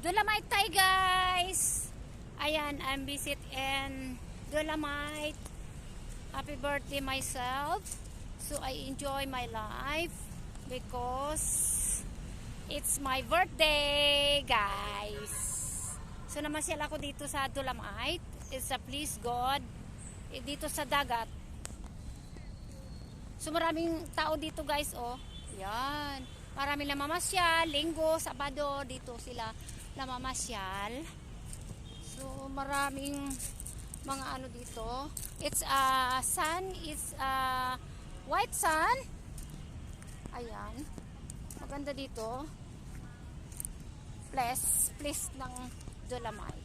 Dolomite tayo guys. Ayan, I'm visit in Dolomite. Happy birthday myself. So I enjoy my life because it's my birthday guys. So namasyal ako dito sa Dolomite. It's a please God. Dito sa dagat. So maraming tao dito guys, oh. Yan. Maraming namamasyal, Linggo, Sabado, dito sila namamasyal. So maraming mga ano dito. It's sun, it's white sun. Ayan. Maganda dito. Place ng Dolomite.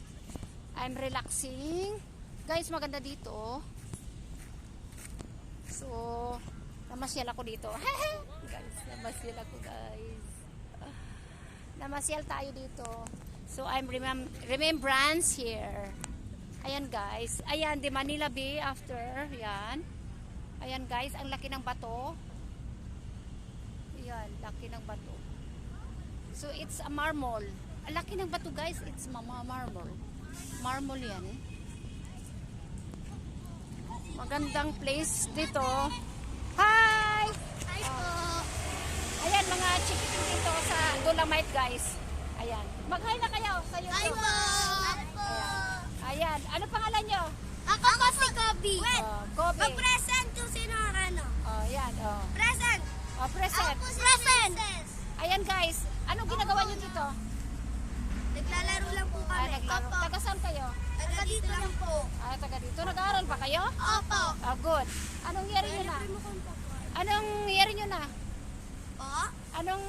I'm relaxing. Guys, maganda dito. So, namasyal ako dito. Guys, namasyal ako guys. Namasyal tayo dito. So, I'm remembrance here. Ayan guys. Ayan, the Manila Bay after. Ayan. Ayan guys, ang laki ng bato. Ayan, laki ng bato. So, it's a marble. Ang laki ng bato guys, it's marble. Marble yan. Magandang place dito. Hi! Hi po! Ayan, mga chikiting dito sa Dolomite guys. Ayan. Mag-hi na kayo sa YouTube. Hi po! Hi po! Ayan. Ano pangalan nyo? Ako po si Kobe. Kobe. Mag-present kung sino ang ano. Ayan. Present! Present. Ako po si Present! Ayan guys. Anong ginagawa nyo dito? Naglalaro lang po kami. Naglaro. Opo. Taga saan kayo? Taga dito lang po. Taga dito. Nag-aaral pa kayo? Opo. Good. Anong year nyo na? Anong year nyo na? Po? Anong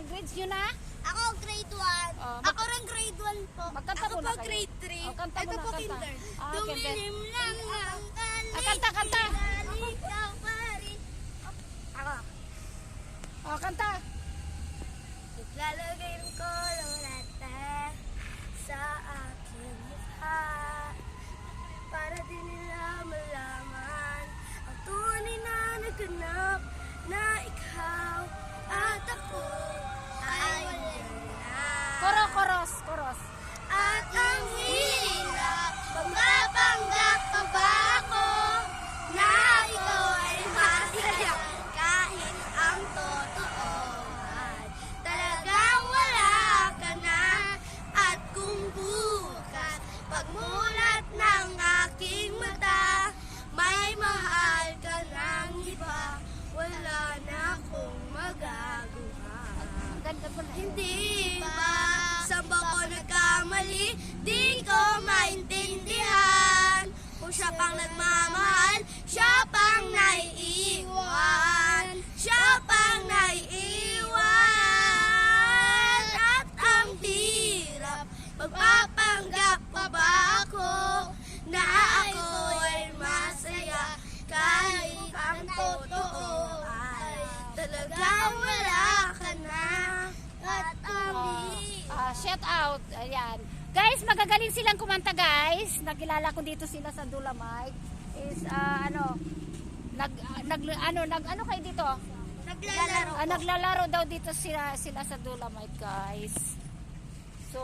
grades nyo na? Ako grade 1. Oh, Ako rin grade 1 po. Magkanta Ako muna po kayo. grade 3. Oh, kanta Ito muna, po kanta. kinder. Kinder. Dumilim lang ang kalit. Kanta. Ikaw pa rin. Ako. Kanta. Lalagay ng kolorata sa aking mukha para din nila malaman ang tunay na naganap na ikaw at ako ay wala na. Koros. At ang hirap, mapanggap pa ba ako na ikaw ay masaya kahit ang totoo ay talagang wala ka na. At kung bukas pagmulat ng aking mata may mahal ka ng iba, wala na akong magagawa. Ganda po na. Hindi ba saan ba ko nagkamali? Di ko maintindihan. Kung siya pang nagmamahal, siya pang naiiwan. Siya pang naiiwan. At ang hirap, magpapanggap pa ba ako na ako ay masaya kahit ang totoo ay talagang wala ka na. At ang Shout out. Ayan. Guys, magagaling silang kumanta guys. Nakilala ko dito sila sa Dolomite. Is ano kayo dito? naglalaro. Naglalaro daw dito sila sa Dolomite guys. So,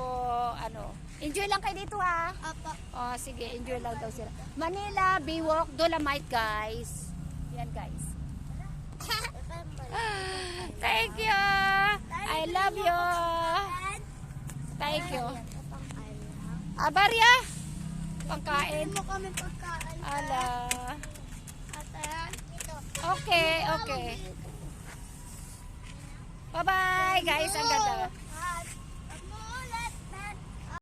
enjoy lang kayo dito ha. Apa. Sige, enjoy lang daw sila. Manila, Biwok, Dolomite guys. Yan guys. Thank you. I love you. Thank you. Abarya. Pangkain. Mo kami pagkaan. Ala. At ito. Okay. Bye-bye guys. Ang ganda.